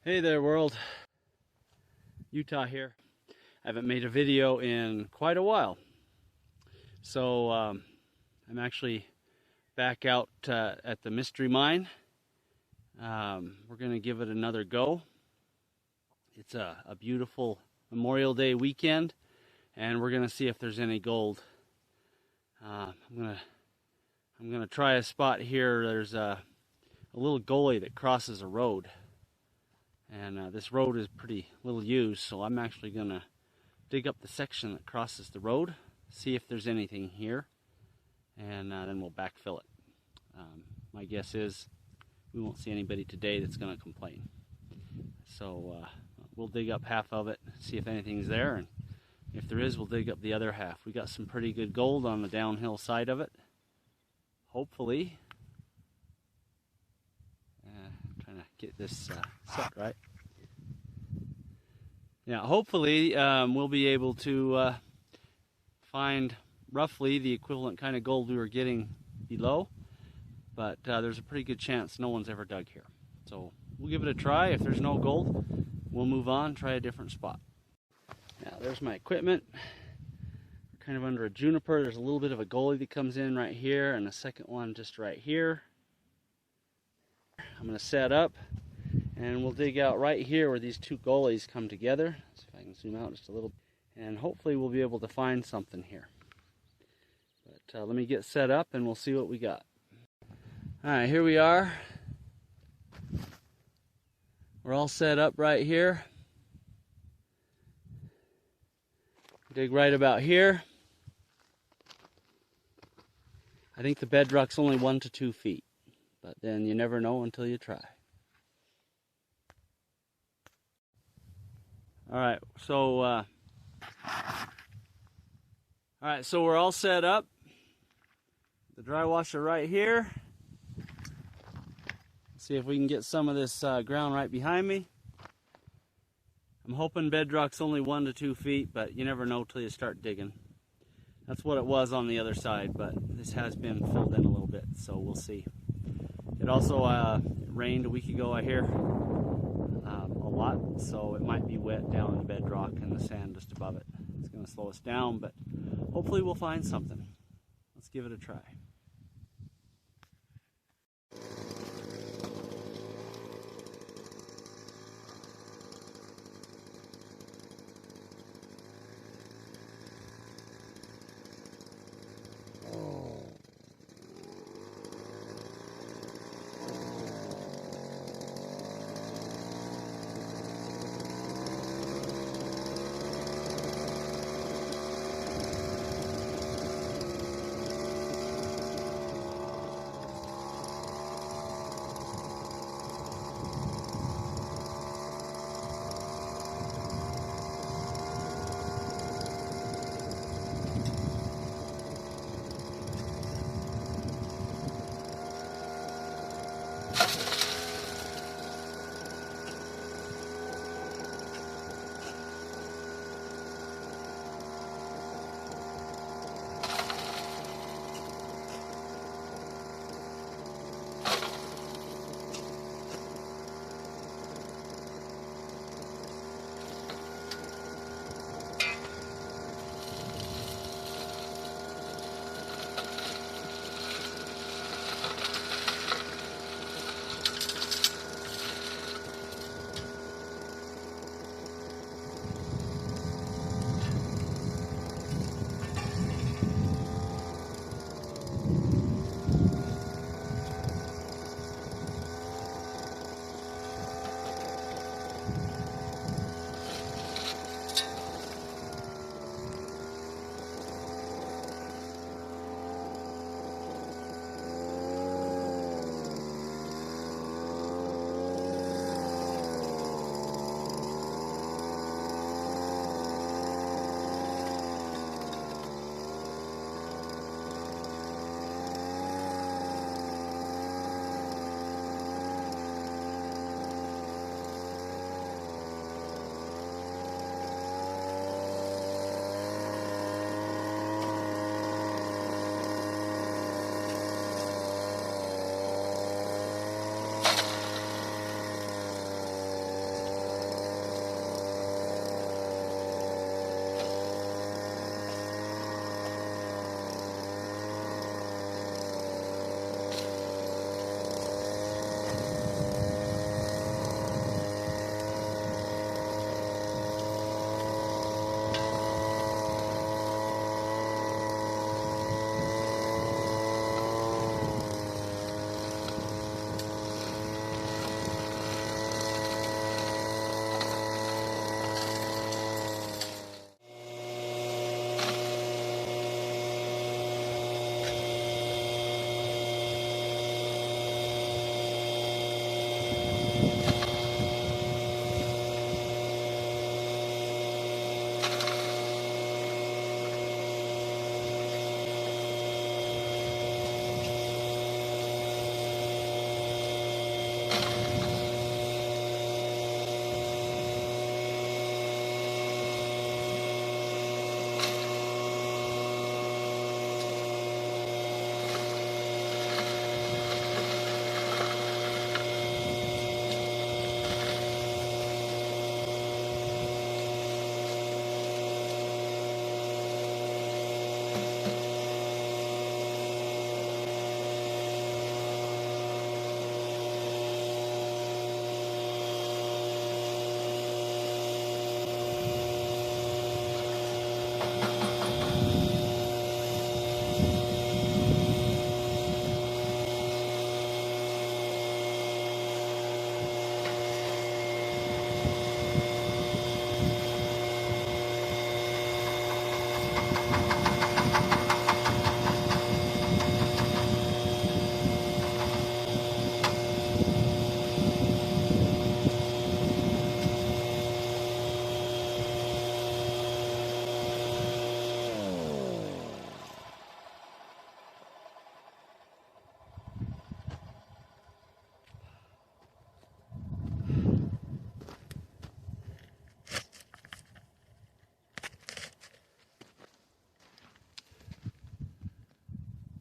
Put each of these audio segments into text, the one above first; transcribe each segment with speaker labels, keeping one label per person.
Speaker 1: Hey there world, Utah here. I haven't made a video in quite a while. So I'm actually back out at the mystery mine. We're gonna give it another go. It's a beautiful Memorial Day weekend and we're gonna see if there's any gold. I'm gonna try a spot here. There's a little gully that crosses a road. And this road is pretty little used, so I'm actually going to dig up the section that crosses the road, see if there's anything here, and then we'll backfill it. My guess is we won't see anybody today that's going to complain. So we'll dig up half of it, see if anything's there, and if there is, we'll dig up the other half. We got some pretty good gold on the downhill side of it, hopefully. Trying to get this set right. Yeah, hopefully we'll be able to find roughly the equivalent kind of gold we were getting below, but there's a pretty good chance no one's ever dug here. So we'll give it a try. If there's no gold, we'll move on, try a different spot. Now there's my equipment. We're kind of under a juniper. There's a little bit of a gully that comes in right here and a second one just right here. I'm going to set up and we'll dig out right here where these two gullies come together. See if I can zoom out just a little, and hopefully we'll be able to find something here. But let me get set up and we'll see what we got. Alright, here we are. We're all set up right here. Dig right about here. I think the bedrock's only 1 to 2 feet. But then you never know until you try. Alright, so we're all set up. The dry washer right here. See if we can get some of this ground right behind me. I'm hoping bedrock's only 1 to 2 feet, but you never know till you start digging. That's what it was on the other side, but this has been filled in a little bit, so we'll see. It also rained a week ago, I hear, a lot, so it might be wet down in the bedrock and the sand just above it. It's going to slow us down, but hopefully we'll find something. Let's give it a try.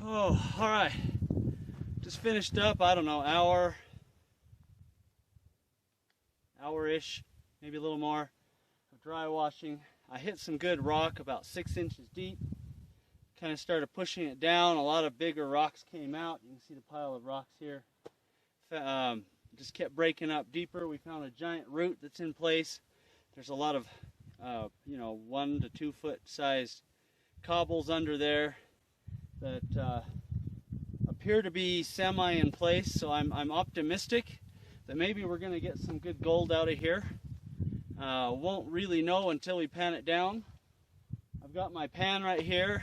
Speaker 1: Oh, all right. Just finished up, I don't know, hour-ish, maybe a little more of dry washing. I hit some good rock about 6 inches deep. Kind of started pushing it down. A lot of bigger rocks came out. You can see the pile of rocks here. Just kept breaking up deeper. We found a giant root that's in place. There's a lot of, 1 to 2 foot sized cobbles under there that appear to be semi in place. So I'm optimistic that maybe we're going to get some good gold out of here. Won't really know until we pan it down. I've got my pan right here.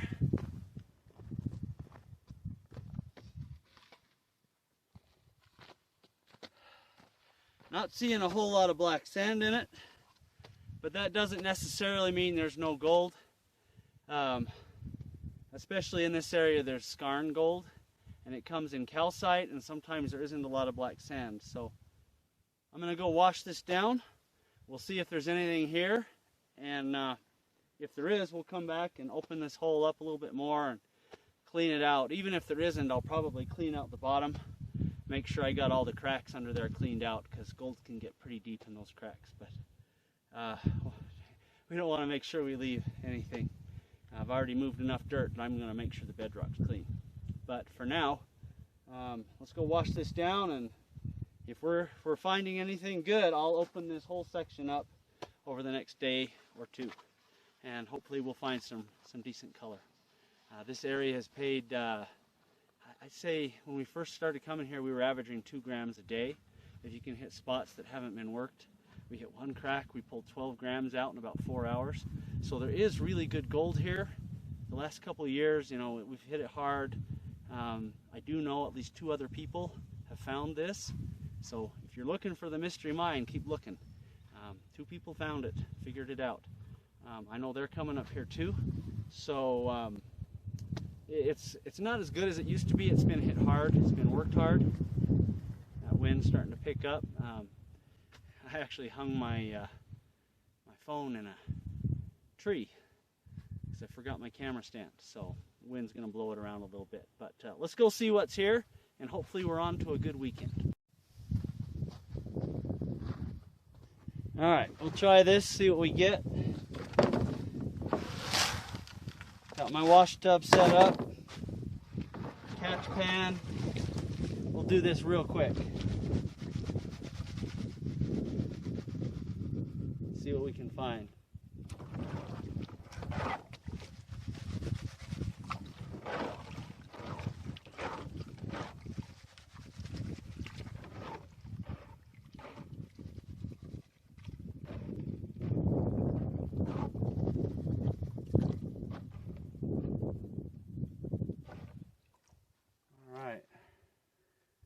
Speaker 1: Not seeing a whole lot of black sand in it, but that doesn't necessarily mean there's no gold. Especially in this area, there's skarn gold, and it comes in calcite, and sometimes there isn't a lot of black sand. So I'm going to go wash this down. We'll see if there's anything here, and if there is, we'll come back and open this hole up a little bit more and clean it out. Even if there isn't, I'll probably clean out the bottom. Make sure I got all the cracks under there cleaned out, because gold can get pretty deep in those cracks. But we don't want to make sure we leave anything. I've already moved enough dirt, and I'm going to make sure the bedrock's clean. But for now, let's go wash this down, and if we're finding anything good, I'll open this whole section up over the next day or two, and hopefully we'll find some decent color. This area has paid. I'd say when we first started coming here, we were averaging 2 grams a day. If you can hit spots that haven't been worked. We hit one crack, we pulled 12 grams out in about 4 hours. So there is really good gold here. The last couple of years, we've hit it hard. I do know at least 2 other people have found this. So if you're looking for the mystery mine, keep looking. 2 people found it, figured it out. I know they're coming up here too. So it's not as good as it used to be. It's been hit hard. It's been worked hard. That wind's starting to pick up. I actually hung my my phone in a tree because I forgot my camera stand. So the wind's going to blow it around a little bit. But let's go see what's here, and hopefully we're on to a good weekend. All right, we'll try this, see what we get. Got my wash tub set up, catch pan. We'll do this real quick. See what we can find.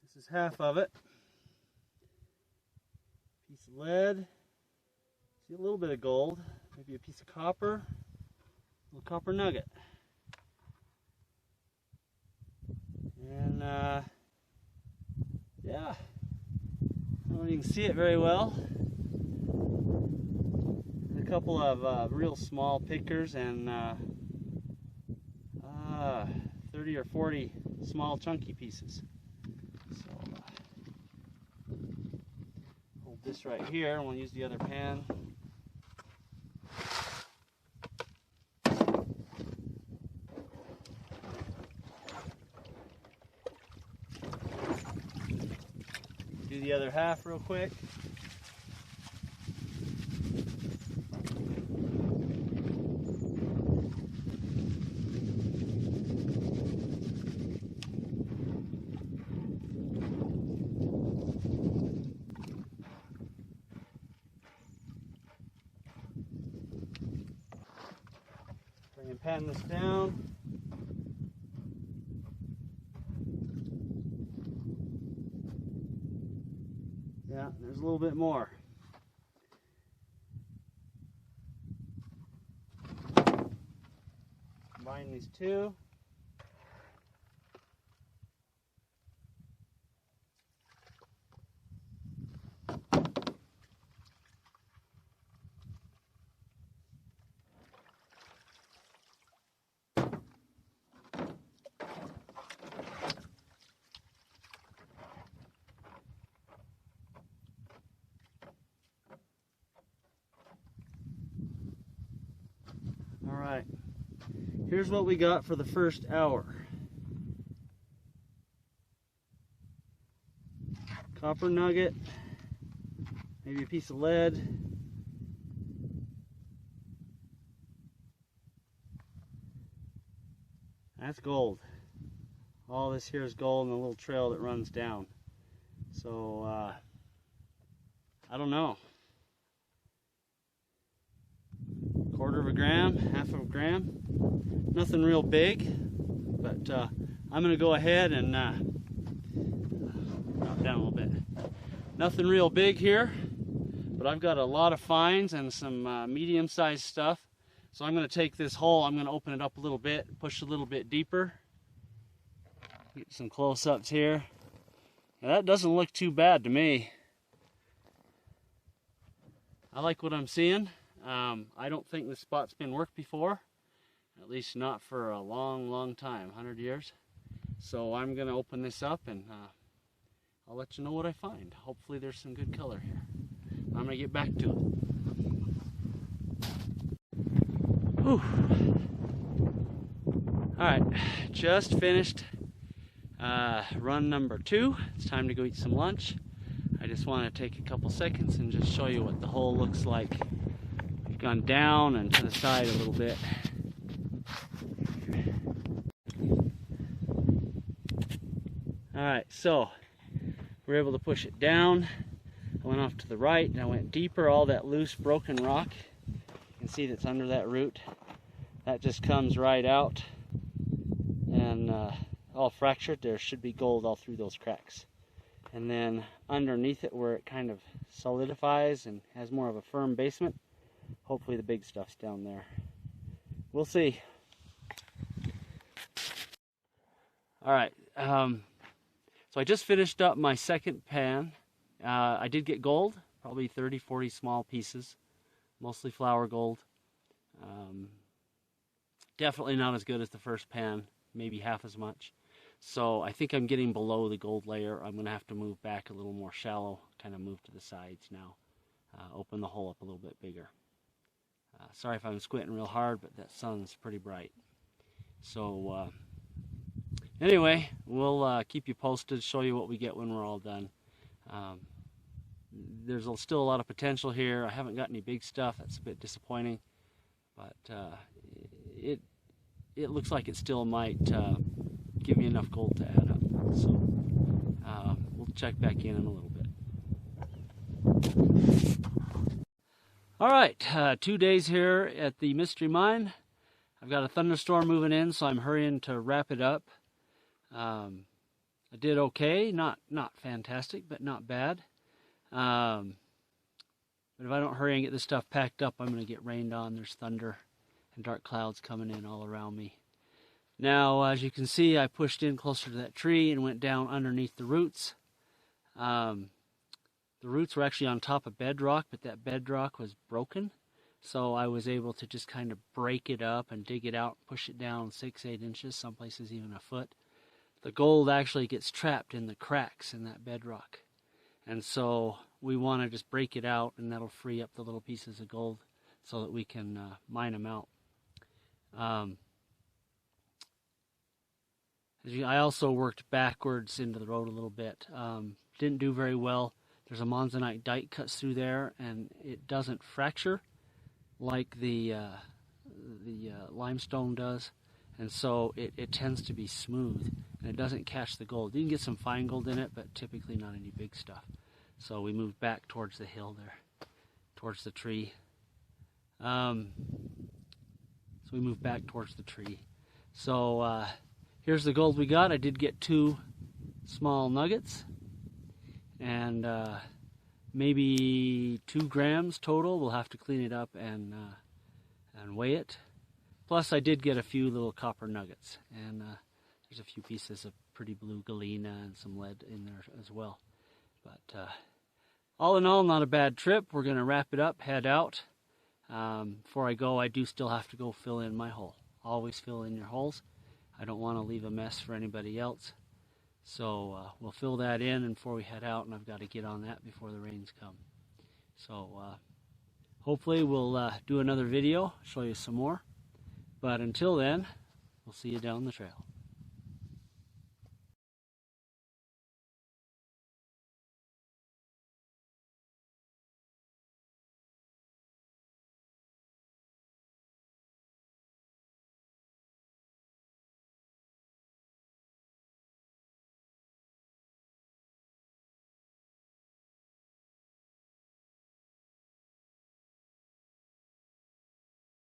Speaker 1: This is half of it. Piece of lead. See a little bit of gold. Maybe a piece of copper. A little copper nugget. And yeah, I don't know if you can see it very well. A couple of real small pickers and 30 or 40 small chunky pieces. Hold this right here, and we'll use the other pan. Do the other half real quick. And pan this down. Yeah, there's a little bit more. Combine these two. here's what we got for the first hour. Copper nugget, maybe a piece of lead. That's gold. All this here is gold and a little trail that runs down. So, I don't know. Quarter of a gram, half of a gram. Nothing real big, but I'm going to go ahead and drop down a little bit. Nothing real big here, but I've got a lot of fines and some medium-sized stuff. So I'm going to take this hole, I'm going to open it up a little bit, push a little bit deeper. Get some close-ups here. Now that doesn't look too bad to me. I like what I'm seeing. I don't think this spot's been worked before, at least not for a long time, 100 years. So I'm going to open this up and I'll let you know what I find. Hopefully there's some good color here. I'm going to get back to it. Whew. Alright, just finished run number 2. It's time to go eat some lunch. I just want to take a couple seconds and just show you what the hole looks like. We've gone down and to the side a little bit. Alright, so we're able to push it down. I went off to the right and I went deeper. All that loose broken rock, you can see that's under that root. That just comes right out and all fractured. There should be gold all through those cracks. And then underneath it, where it kind of solidifies and has more of a firm basement, hopefully the big stuff's down there. We'll see. Alright, so I just finished up my second pan. I did get gold, probably 30, 40 small pieces, mostly flour gold. Definitely not as good as the first pan, maybe half as much. So I think I'm getting below the gold layer. I'm going to have to move back a little more shallow, kind of move to the sides now. Open the hole up a little bit bigger. Sorry if I'm squinting real hard, but that sun's pretty bright. So anyway, we'll keep you posted, show you what we get when we're all done. There's still a lot of potential here. I haven't got any big stuff. That's a bit disappointing. But it looks like it still might give me enough gold to add up. So we'll check back in a little bit. All right, 2 days here at the Mystery Mine. I've got a thunderstorm moving in, so I'm hurrying to wrap it up. I did okay, not fantastic, but not bad. But if I don't hurry and get this stuff packed up, I'm going to get rained on. There's thunder and dark clouds coming in all around me. Now, as you can see, I pushed in closer to that tree and went down underneath the roots. The roots were actually on top of bedrock, but that bedrock was broken. So I was able to just kind of break it up and dig it out, push it down 6-8 inches, some places even a foot. The gold actually gets trapped in the cracks in that bedrock. And so we want to just break it out, and that'll free up the little pieces of gold so that we can mine them out. I also worked backwards into the road a little bit. Didn't do very well. There's a monzonite dike cuts through there, and it doesn't fracture like the limestone does, and so it tends to be smooth, and it doesn't catch the gold. You can get some fine gold in it, but typically not any big stuff. So we moved back towards the hill there, towards the tree. So we moved back towards the tree. So here's the gold we got. I did get 2 small nuggets, and maybe 2 grams total. We'll have to clean it up and weigh it. Plus I did get a few little copper nuggets, and there's a few pieces of pretty blue galena and some lead in there as well. But all in all, not a bad trip. We're going to wrap it up, head out. Before I go, I do still have to go fill in my hole. Always fill in your holes. I don't want to leave a mess for anybody else. So we'll fill that in and before we head out, and I've got to get on that before the rains come. So hopefully we'll do another video, show you some more. But until then, we'll see you down the trail.